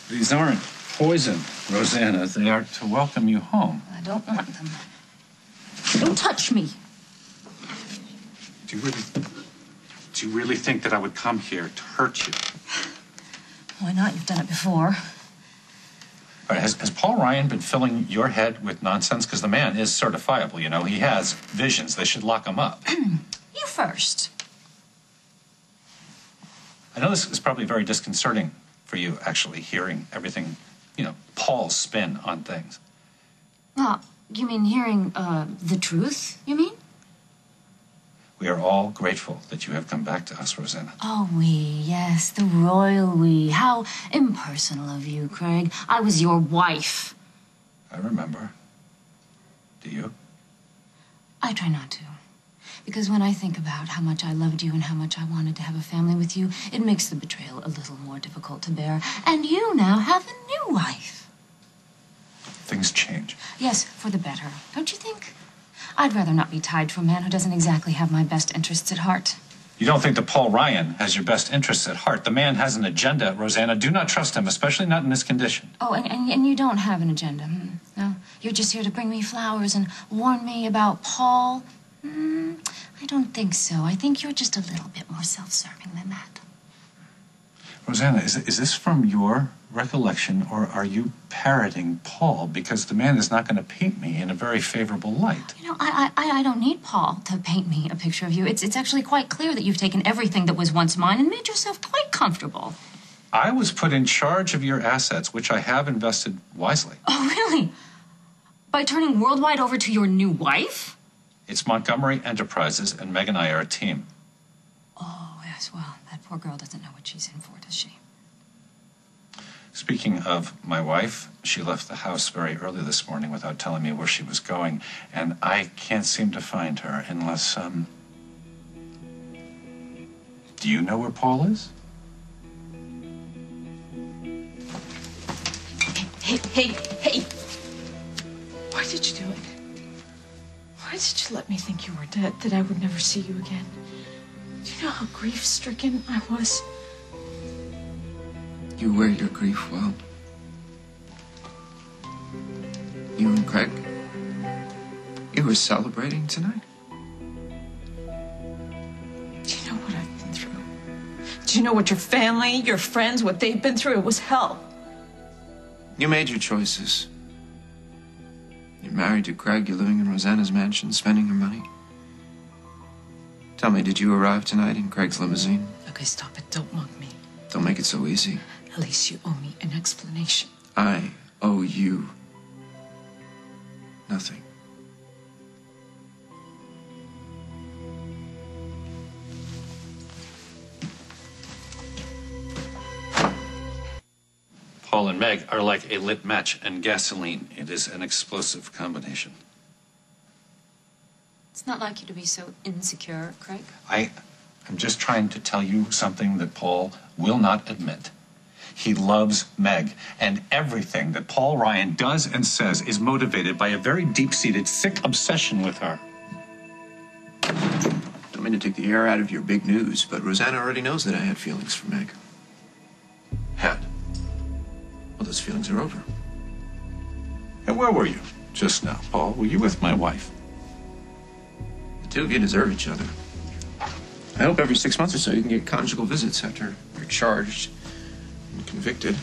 These aren't poison, Rosanna. They are to welcome you home. I don't want them. Don't touch me. Do you really think that I would come here to hurt you? Why not? You've done it before. All right, has Paul Ryan been filling your head with nonsense? Because the man is certifiable, you know. He has visions. They should lock him up. You first. I know this is probably very disconcerting for you, actually, hearing everything, you know, Paul's spin on things. Well, you mean hearing the truth, you mean? We are all grateful that you have come back to us, Rosanna. Oh, we, yes, the royal we. How impersonal of you, Craig. I was your wife. I remember. Do you? I try not to. Because when I think about how much I loved you and how much I wanted to have a family with you, it makes the betrayal a little more difficult to bear. And you now have a new wife. Things change. Yes, for the better. Don't you think? I'd rather not be tied to a man who doesn't exactly have my best interests at heart. You don't think that Paul Ryan has your best interests at heart? The man has an agenda, Rosanna. Do not trust him, especially not in this condition. Oh, and you don't have an agenda. No, you're just here to bring me flowers and warn me about Paul. I don't think so. I think you're just a little bit more self-serving than that. Rosanna, is this from your recollection, or are you parroting Paul? Because the man is not going to paint me in a very favorable light. You know, I don't need Paul to paint me a picture of you. It's actually quite clear that you've taken everything that was once mine and made yourself quite comfortable. I was put in charge of your assets, which I have invested wisely. Oh, really? By turning Worldwide over to your new wife? It's Montgomery Enterprises, and Meg and I are a team. Oh, yes, well, that poor girl doesn't know what she's in for, does she? Speaking of my wife, she left the house very early this morning without telling me where she was going, and I can't seem to find her unless, do you know where Paul is? Hey! Why did you do it? Why did you let me think you were dead, that I would never see you again? Do you know how grief-stricken I was? You wear your grief well. You and Craig, you were celebrating tonight? Do you know what I've been through? Do you know what your family, your friends, what they've been through? It was hell. You made your choices. You're married to Craig, you're living in Rosanna's mansion, spending her money. Tell me, did you arrive tonight in Craig's limousine? Okay, stop it. Don't mug me. Don't make it so easy. At least you owe me an explanation. I owe you nothing. Paul and Meg are like a lit match and gasoline. It is an explosive combination. It's not like you to be so insecure, Craig. I'm just trying to tell you something that Paul will not admit. He loves Meg, and everything that Paul Ryan does and says is motivated by a very deep-seated, sick obsession with her. Don't mean to take the air out of your big news, but Rosanna already knows that I had feelings for Meg. Had. Well, those feelings are over. And where were you just now, Paul? Were you with my wife? The two of you deserve each other. I hope every 6 months or so you can get conjugal visits after you're charged and convicted.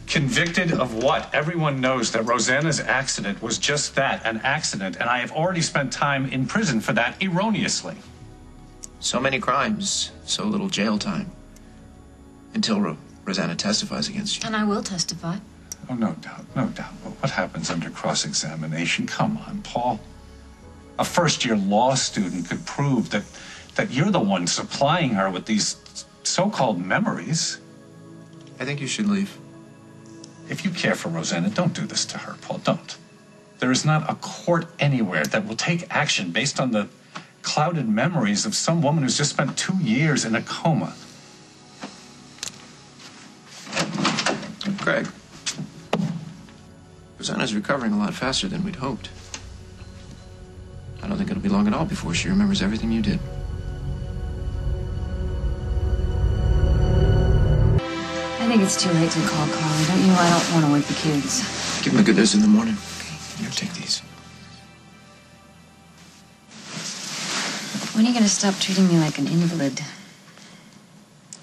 Convicted of what? Everyone knows that Rosanna's accident was just that, an accident, and I have already spent time in prison for that erroneously. So many crimes, so little jail time. Until Rosanna testifies against you. And I will testify. Oh, no doubt, no doubt. But what happens under cross-examination? Come on, Paul. A first-year law student could prove that you're the one supplying her with these so-called memories. I think you should leave. If you care for Rosanna, don't do this to her, Paul. Don't. There is not a court anywhere that will take action based on the clouded memories of some woman who's just spent 2 years in a coma. Craig, Rosanna's recovering a lot faster than we'd hoped. I don't think it'll be long at all before she remembers everything you did. And think it's too late to call Carly, don't you? I don't want to wake the kids. Give them a good dose in the morning. Here, take these. When are you going to stop treating me like an invalid?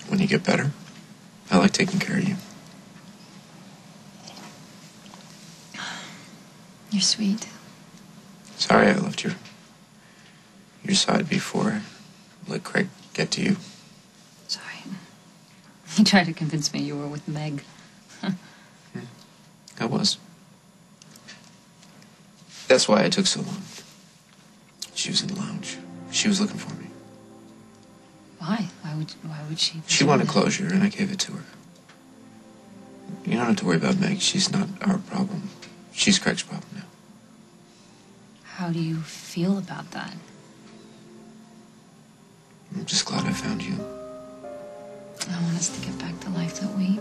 When you get better, I like taking care of you. You're sweet. Sorry I left your side before I let Craig get to you. Sorry. You tried to convince me you were with Meg. I was. That's why it took so long. She was in the lounge. She was looking for me. Why? Why would she? She wanted closure, and I gave it to her. You don't have to worry about Meg. She's not our problem. She's Craig's problem now. How do you feel about that? I'm just glad I found you. I want us to get back the life that we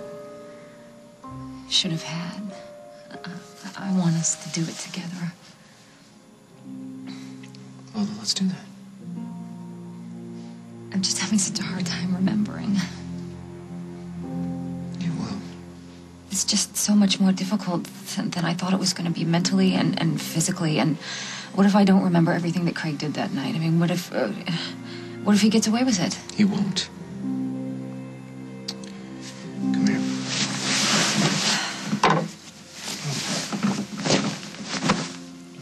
should have had. I want us to do it together. Well, then let's do that. I'm just having such a hard time remembering. You will. It's just so much more difficult than I thought it was going to be mentally and physically. And what if I don't remember everything that Craig did that night? I mean, what if he gets away with it? He won't. Come here.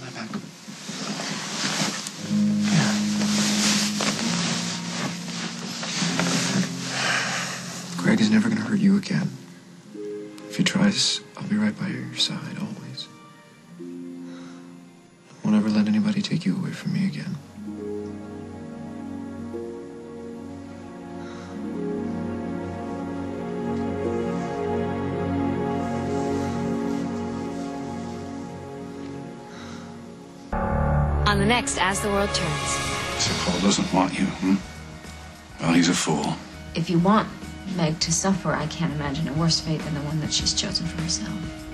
Lie back. Yeah. Craig is never going to hurt you again. If he tries, I'll be right by your side, always. I won't ever let anybody take you away from me again. On the next As the World Turns. So Paul doesn't want you, Well, he's a fool. If you want Meg to suffer, I can't imagine a worse fate than the one that she's chosen for herself.